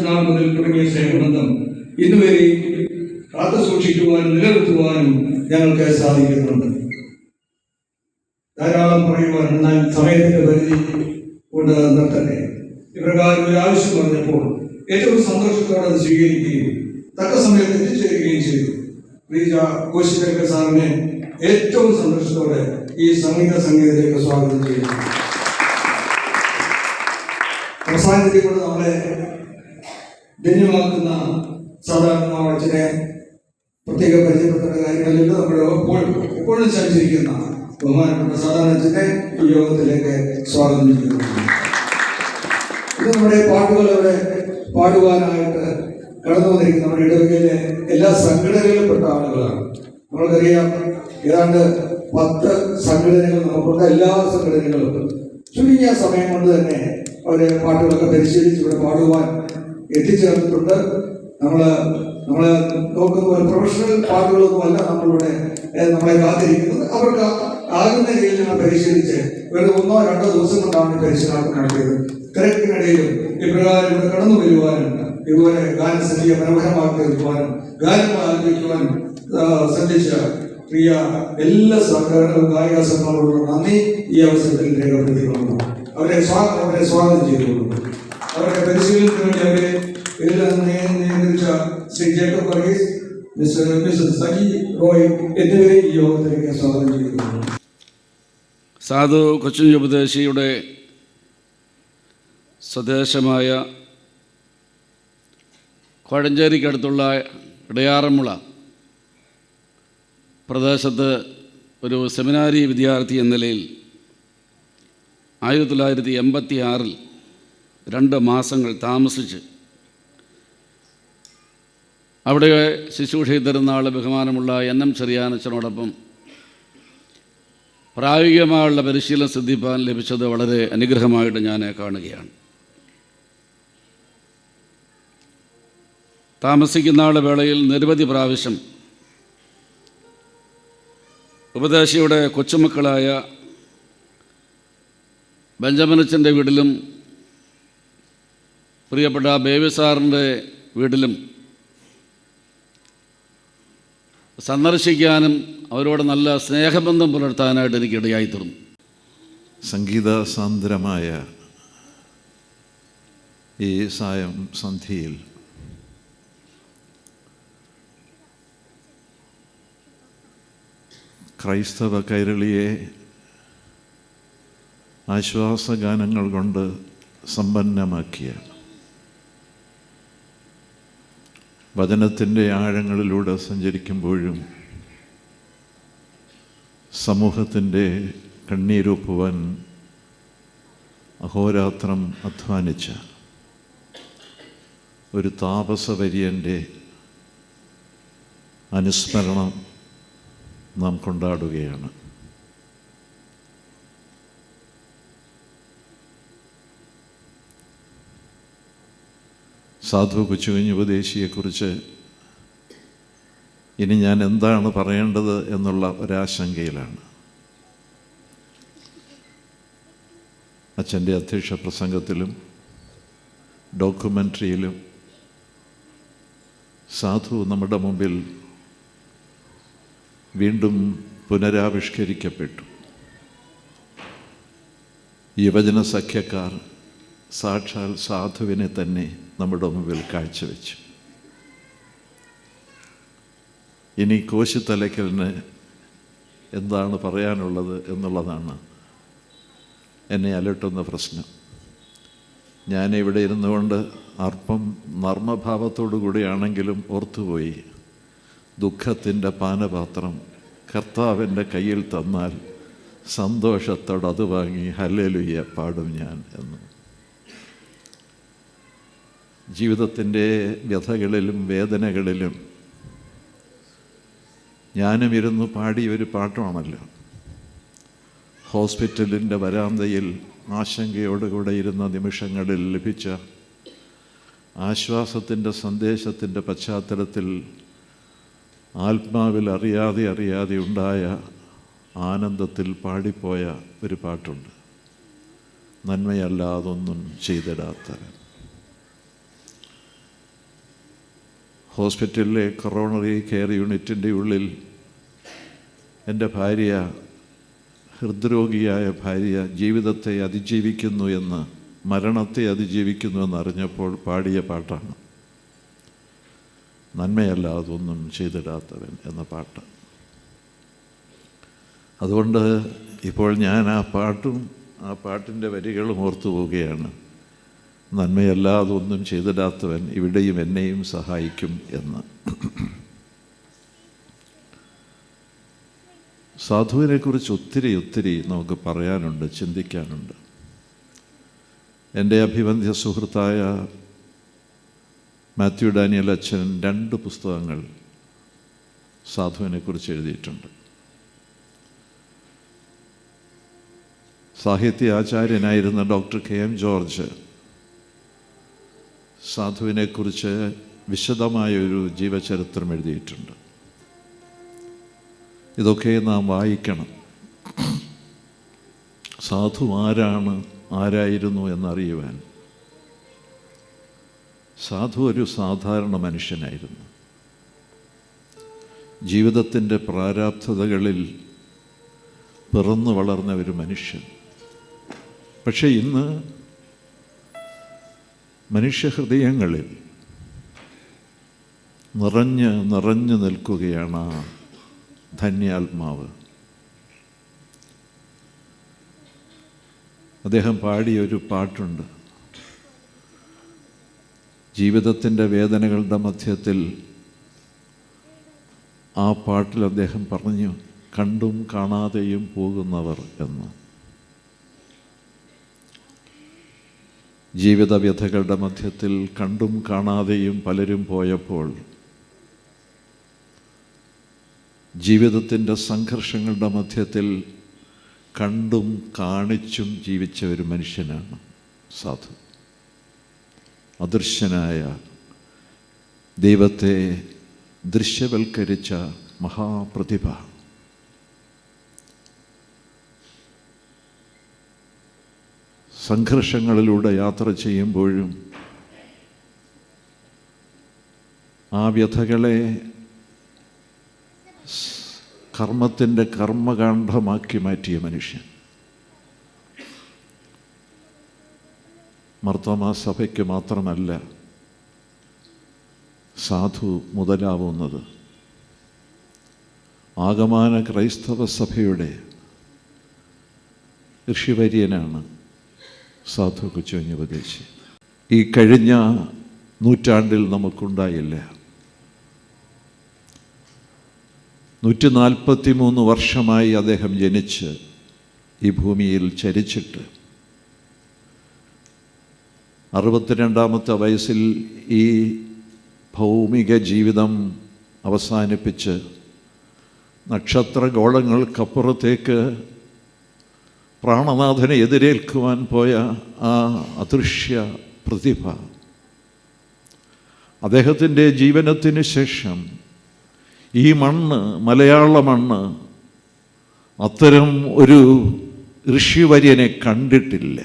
നാൾ മുതൽ തുടങ്ങിയ സ്നേഹബന്ധം ഇന്നുവരെ കാത്തു സൂക്ഷിക്കുവാനും നിലനിർത്തുവാനും ഞങ്ങൾക്ക് സാധിക്കുന്നുണ്ട്. ധാരാളം പറയുവാൻ, എന്നാൽ സമയത്തിന്റെ പരിധി കൊണ്ട് നിർത്തട്ടെ. ഇപ്രകാരം ഒരു ആവശ്യം പറഞ്ഞപ്പോൾ ഏറ്റവും സന്തോഷത്തോടെ അത് സ്വീകരിക്കുകയും തക്ക സമയത്ത് എത്തിച്ചേരുകയും ചെയ്തു. റീജ കോശിക്കൽ സാറിനെ ഏറ്റവും സന്തോഷത്തോടെ ഈ സംഗീതത്തിലേക്ക് സ്വാഗതം ചെയ്യുന്നു. അവസാനത്തിൽ കൊണ്ട് നമ്മളെ ധന്യമാക്കുന്ന സാധാരണ അച്ഛനെ പ്രത്യേക പരിചയപ്പെട്ട കാര്യങ്ങളിലും നമ്മൾ എപ്പോഴും സഞ്ചരിക്കുന്ന ബഹുമാനപ്പെട്ട സാധാരണ അച്ഛനെ ഈ യോഗത്തിലേക്ക് സ്വാഗതം ചെയ്യുന്നു. ഇത് നമ്മുടെ പാട്ടുകളവിടെ പാടുവാനായിട്ട് കടന്നു വന്നിരിക്കുന്ന നമ്മുടെ ഇടവകയിലെ എല്ലാ സംഘടനകളിലും പെട്ട ആളുകളാണ്. നമ്മൾക്കറിയാം, ഏതാണ്ട് 10 സംഘടനകൾ നമുക്കുണ്ട്. എല്ലാ സംഘടനകളും ചുരുങ്ങിയ സമയം കൊണ്ട് തന്നെ അവരെ പാട്ടുകളൊക്കെ പരിശീലിച്ച് ഇവിടെ പാടുവാൻ എത്തിച്ചേർന്നിട്ടുണ്ട്. നമ്മളെ നോക്കുന്ന പോലെ പ്രൊഫഷണൽ പാട്ടുകളൊന്നുമല്ല നമ്മളെ കാത്തിരിക്കുന്നത്. അവർക്ക് ആകുന്ന രീതിയിൽ ഞങ്ങൾ പരിശീലിച്ച് വെറുതെ 1-2 ദിവസം കൊണ്ടാണ് പരിശീലനം നടത്തിയത്. തിരക്കിനിടയിലും ഇപ്രകാരം ഇവിടെ കടന്നു വരുവാനും ഇതുപോലെ ഗാനസംഗീത മനോഹരമാക്കി തീർക്കുവാനും ഗാനങ്ങൾ ആലപിക്കുവാനും ശ്രദ്ധിച്ച പ്രിയ എല്ലാ ഗായിക സംഘങ്ങളോടുള്ള നന്ദി ഈ അവസരത്തിൽ രേഖപ്പെടുത്തിക്കൊള്ളുന്നു. അവരെ സ്വാഗതം ചെയ്തുകൊള്ളുന്നു. അവരുടെ പരിശീലനത്തിന് വേണ്ടി അവരെ ഇതിൽ നിയന്ത്രിച്ച ശ്രീ ജേക്കബ് വർഗീസ്, മിസ്റ്റർ സജി റോയ് എന്നിവരെ ഈ യോഗത്തിലേക്ക് സ്വാഗതം ചെയ്തുകൊള്ളുന്നു. സാധു കൊച്ചിൻ ഉപദേശിയുടെ സ്വദേശമായ കോഴഞ്ചേരിക്കടുത്തുള്ള ഇടയാറന്മുള പ്രദേശത്ത് ഒരു സെമിനാരി വിദ്യാർത്ഥി എന്ന നിലയിൽ 1986 2 മാസങ്ങൾ താമസിച്ച് അവിടെ ശുശ്രൂഷ തരുന്ന ആൾ ബഹുമാനമുള്ള NM ചെറിയാനച്ചനോടൊപ്പം പ്രായോഗികമായുള്ള പരിശീലനം സിദ്ധിപ്പാൻ ലഭിച്ചത് വളരെ അനുഗ്രഹമായിട്ട് ഞാൻ കാണുകയാണ്. താമസിക്കുന്ന ആളുടെ വേളയിൽ നിരവധി പ്രാവശ്യം ഉപദേശിയുടെ കൊച്ചുമക്കളായ ബെഞ്ചമിനച്ചൻ്റെ വീട്ടിലും പ്രിയപ്പെട്ട ബേബി സാറിൻ്റെ വീട്ടിലും സന്ദർശിക്കാനും അവരോട് നല്ല സ്നേഹബന്ധം പുലർത്താനായിട്ട് എനിക്ക് ഇടയായിത്തീർന്നു. സംഗീതസാന്ദ്രമായ ഈ സായം സന്ധ്യയിൽ ക്രൈസ്തവ കൈരളിയെ ആശ്വാസഗാനങ്ങൾ കൊണ്ട് സമ്പന്നമാക്കിയ വചനത്തിൻ്റെ ആഴങ്ങളിലൂടെ സഞ്ചരിക്കുമ്പോഴും സമൂഹത്തിൻ്റെ കണ്ണീരൊപ്പുവാൻ അഹോരാത്രം അധ്വാനിച്ച ഒരു താപസവര്യൻ്റെ അനുസ്മരണം നാം കൊണ്ടാടുകയാണ്. സാധു കൊച്ചുകുഞ്ഞ് ഉപദേശിയെക്കുറിച്ച് ഇനി ഞാൻ എന്താണ് പറയേണ്ടത് എന്നുള്ള ഒരാശങ്കയിലാണ്. അച്ഛൻ്റെ അധ്യക്ഷ പ്രസംഗത്തിലും ഡോക്യുമെൻ്ററിയിലും സാധു നമ്മുടെ മുമ്പിൽ വീണ്ടും പുനരാവിഷ്കരിക്കപ്പെട്ടു. യുവജന സഖ്യക്കാർ സാക്ഷാൽ സാധുവിനെ തന്നെ നമ്മുടെ മുമ്പിൽ കാഴ്ചവെച്ചു. ഇനി കോശിത്തലയ്ക്കലിന് എന്താണ് പറയാനുള്ളത് എന്നുള്ളതാണ് എന്നെ അലട്ടുന്ന പ്രശ്നം. ഞാനിവിടെ ഇരുന്നുകൊണ്ട് അല്പം നർമ്മഭാവത്തോടു കൂടിയാണെങ്കിലും ഓർത്തുപോയി, ദുഃഖത്തിൻ്റെ പാനപാത്രം കർത്താവിൻ്റെ കയ്യിൽ തന്നാൽ സന്തോഷത്തോടെ അത് വാങ്ങി ഹല്ലേലൂയ പാടും ഞാൻ എന്ന്. ജീവിതത്തിൻ്റെ വ്യഥകളിലും വേദനകളിലും ഞാനും ഇരുന്ന് പാടിയ ഒരു പാട്ടുമാണല്ലോ. ഹോസ്പിറ്റലിൻ്റെ വരാന്തയിൽ ആശങ്കയോടുകൂടെ ഇരുന്ന നിമിഷങ്ങളിൽ ലഭിച്ച ആശ്വാസത്തിൻ്റെ സന്ദേശത്തിൻ്റെ പശ്ചാത്തലത്തിൽ ആത്മാവിൽ അറിയാതെ ഉണ്ടായ ആനന്ദത്തിൽ പാടിപ്പോയ ഒരു പാട്ടുണ്ട്. നന്മയല്ലാതൊന്നും ചെയ്തിടാത്തവൻ. ഹോസ്പിറ്റലിലെ കൊറോണറി കെയർ യൂണിറ്റിൻ്റെ ഉള്ളിൽ എൻ്റെ ഭാര്യ, ഹൃദ്രോഗിയായ ഭാര്യ ജീവിതത്തെ അതിജീവിക്കുന്നു എന്ന്, മരണത്തെ അതിജീവിക്കുന്നു എന്നറിഞ്ഞപ്പോൾ പാടിയ പാട്ടാണ് നന്മയല്ലാതൊന്നും ചെയ്തിടാത്തവൻ എന്ന പാട്ട്. അതുകൊണ്ട് ഇപ്പോൾ ഞാൻ ആ പാട്ടിൻ്റെ വരികളും ഓർത്തു പോവുകയാണ്. നന്മയല്ലാതൊന്നും ചെയ്തിടാത്തവൻ ഇവിടെയും എന്നെയും സഹായിക്കും എന്ന്. സാധുവിനെക്കുറിച്ച് ഒത്തിരി നമുക്ക് പറയാനുണ്ട്, ചിന്തിക്കാനുണ്ട്. എൻ്റെ അഭിവന്ധ്യ സുഹൃത്തായ മാത്യു ഡാനിയൽ അച്ഛൻ 2 പുസ്തകങ്ങൾ സാധുവിനെക്കുറിച്ച് എഴുതിയിട്ടുണ്ട്. സാഹിത്യ ആചാര്യനായിരുന്ന ഡോക്ടർ KM ജോർജ് സാധുവിനെക്കുറിച്ച് വിശദമായൊരു ജീവചരിത്രം എഴുതിയിട്ടുണ്ട്. ഇതൊക്കെ നാം വായിക്കണം. സാധു ആരായിരുന്നു എന്നറിയുവാൻ. സാധു ഒരു സാധാരണ മനുഷ്യനായിരുന്നു. ജീവിതത്തിൻ്റെ പ്രാരാബ്ധതകളിൽ പിറന്നു വളർന്ന ഒരു മനുഷ്യൻ. പക്ഷെ ഇന്ന് മനുഷ്യഹൃദയങ്ങളിൽ നിറഞ്ഞു നിൽക്കുകയാണ് ആ ധന്യാത്മാവ്. അദ്ദേഹം പാടിയൊരു പാട്ടുണ്ട്. ജീവിതത്തിൻ്റെ വേദനകളുടെ മധ്യത്തിൽ ആ പാട്ടിൽ അദ്ദേഹം പറഞ്ഞു, കണ്ടും കാണാതെയും പോകുന്നവർ എന്ന്. ജീവിത വ്യഥകളുടെ മധ്യത്തിൽ കണ്ടും കാണാതെയും പലരും പോയപ്പോൾ, ജീവിതത്തിൻ്റെ സംഘർഷങ്ങളുടെ മധ്യത്തിൽ കണ്ടും കാണിച്ചും ജീവിച്ച ഒരു മനുഷ്യനാണ് സാധു. അദൃശ്യനായ ദൈവത്തെ ദൃശ്യവൽക്കരിച്ച മഹാപ്രതിഭ. സംഘർഷങ്ങളിലൂടെ യാത്ര ചെയ്യുമ്പോഴും ആ വ്യഥകളെ കർമ്മത്തിൻ്റെ കർമ്മകാണ്ഡമാക്കി മാറ്റിയ മനുഷ്യൻ. മാർത്തോമാ സഭയ്ക്ക് മാത്രമല്ല സാധു മുതലാവുന്നത്. ആഗമാന ക്രൈസ്തവ സഭയുടെ ഋഷിവര്യനാണ് സാധു കൊച്ചുകുഞ്ഞുപദേശി. ഈ കഴിഞ്ഞ നൂറ്റാണ്ടിൽ നമുക്കുണ്ടായില്ല. 143 വർഷമായി അദ്ദേഹം ജനിച്ച് ഈ ഭൂമിയിൽ ചരിച്ചിട്ട് 62-ാമത്തെ വയസ്സിൽ ഈ ഭൗമിക ജീവിതം അവസാനിപ്പിച്ച് നക്ഷത്രഗോളങ്ങൾക്കപ്പുറത്തേക്ക് പ്രാണനാഥനെ എതിരേൽക്കുവാൻ പോയ ആ അദൃശ്യ പ്രതിഭ, അദ്ദേഹത്തിൻ്റെ ജീവനത്തിന് ശേഷം ഈ മണ്ണ്, മലയാള മണ്ണ്, അത്തരം ഒരു ഋഷിവര്യനെ കണ്ടിട്ടില്ല.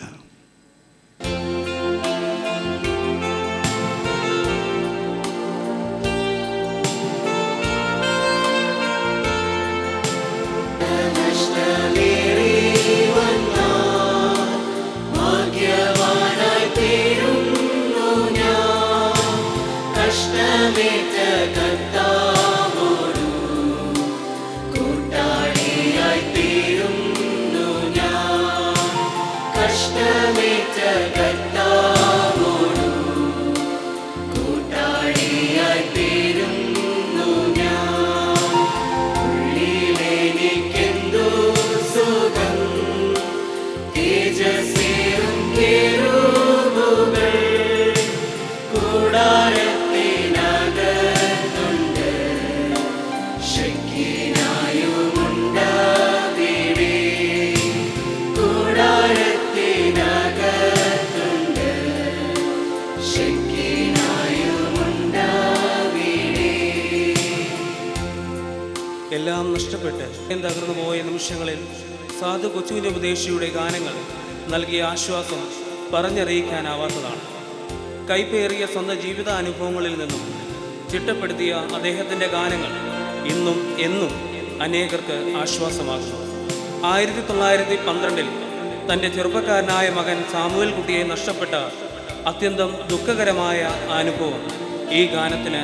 എല്ലാം നഷ്ടപ്പെട്ട് തകർന്നു പോയ നിമിഷങ്ങളിൽ സാധു കൊച്ചുകുഞ്ഞുപദേശിയുടെ ഗാനങ്ങൾ നൽകിയ ആശ്വാസം പറഞ്ഞറിയിക്കാനാവാത്തതാണ്. കൈപ്പേറിയ സ്വന്തം ജീവിതാനുഭവങ്ങളിൽ നിന്നും ചിട്ടപ്പെടുത്തിയ അദ്ദേഹത്തിൻ്റെ ഗാനങ്ങൾ ഇന്നും എന്നും അനേകർക്ക് ആശ്വാസമാകുന്നു. 1912 തൻ്റെ ചെറുപ്പക്കാരനായ മകൻ സാമുവേൽ കുട്ടിയെ നഷ്ടപ്പെട്ട അത്യന്തം ദുഃഖകരമായ അനുഭവം ഈ ഗാനത്തിന്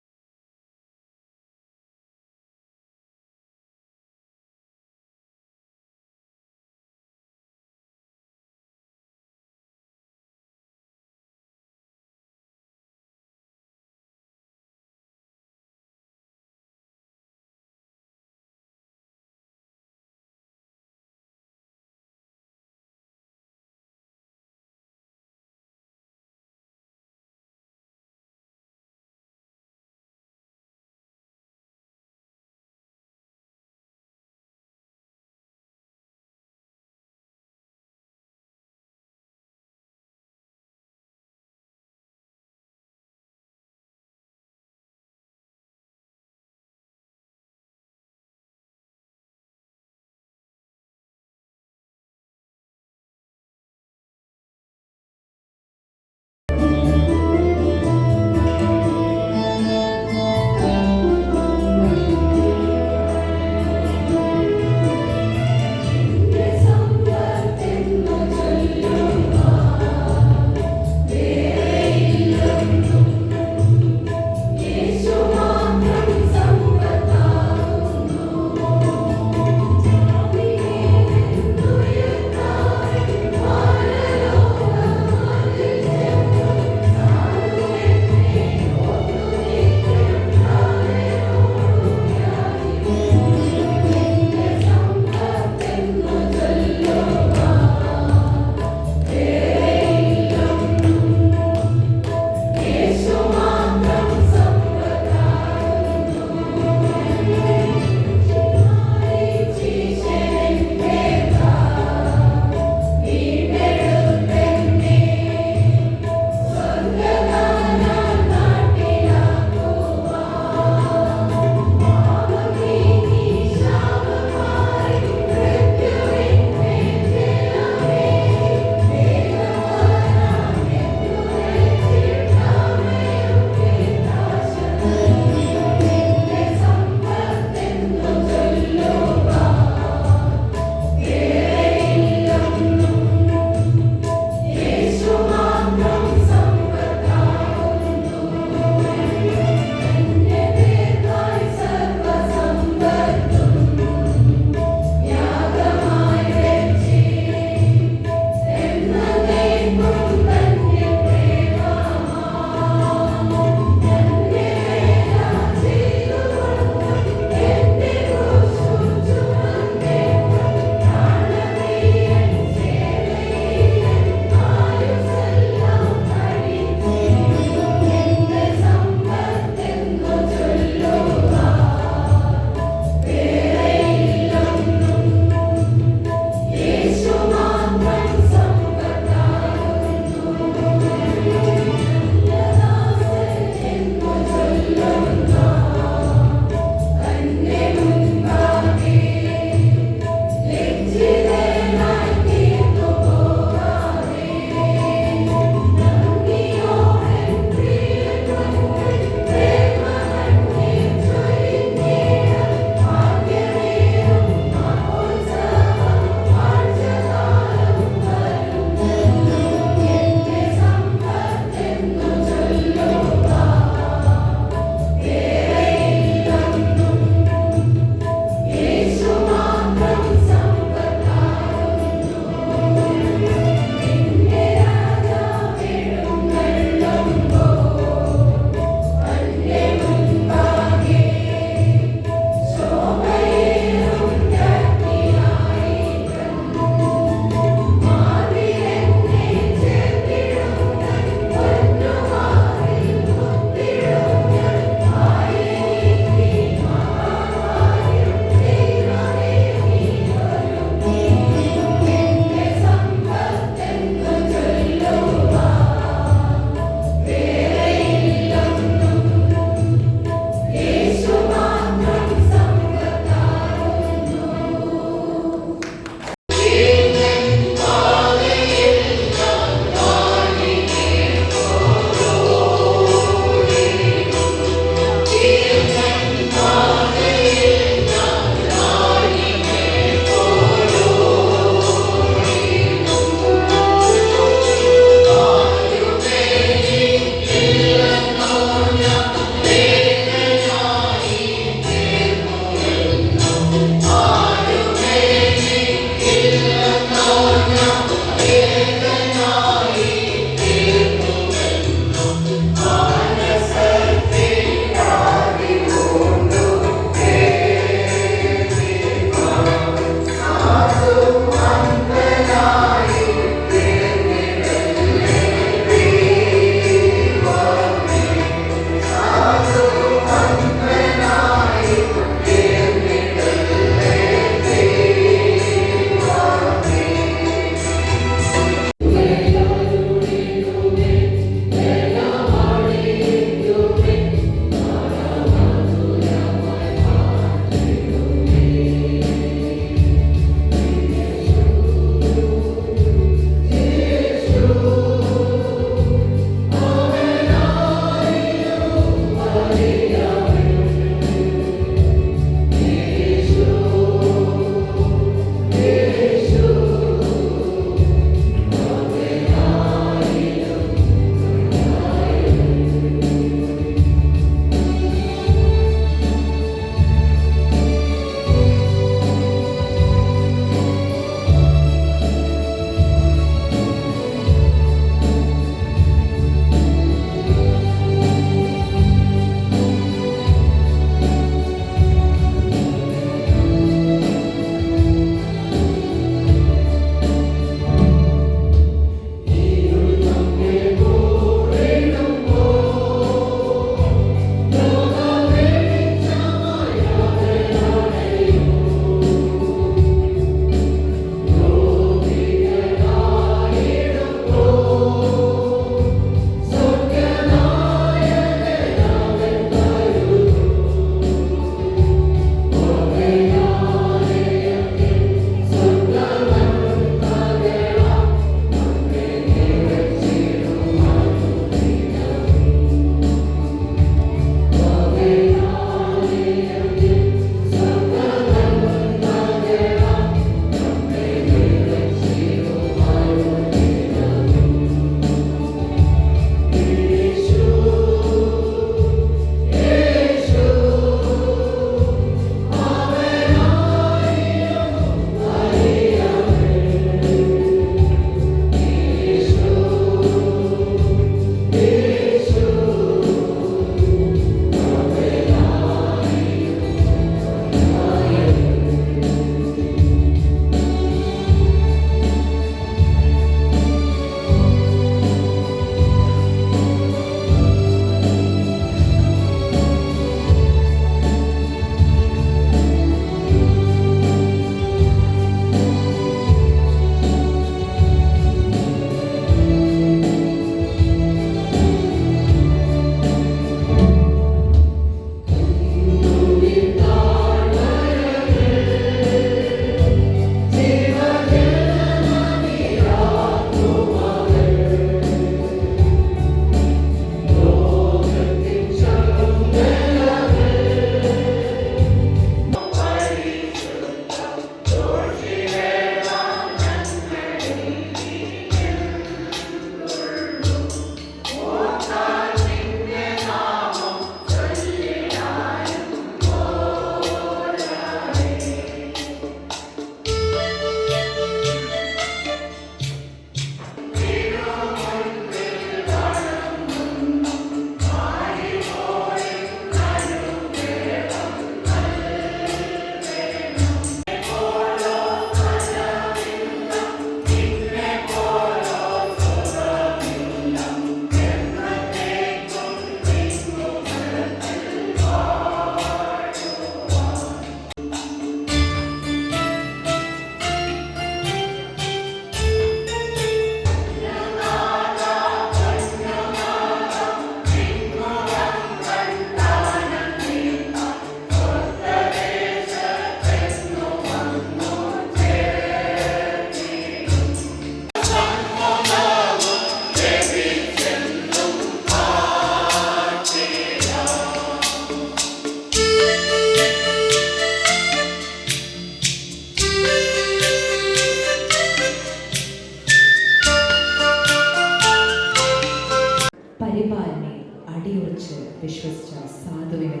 അടിയുറച്ച് വിശ്വസിച്ച സാധുവിന്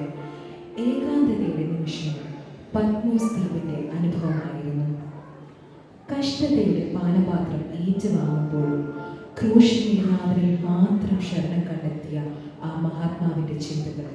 ഏകാന്തതയുടെ നിമിഷം പത്മോസ് ദ്വീപിൻ്റെ അനുഭവമായിരുന്നു. കഷ്ടതയുടെ പാനപാത്രം ഏറ്റുവാങ്ങുമ്പോൾ ക്രൂശിനാഥനിൽ മാത്രം ശരണം കണ്ടെത്തിയ ആ മഹാത്മാവിൻ്റെ ചിന്തകൾ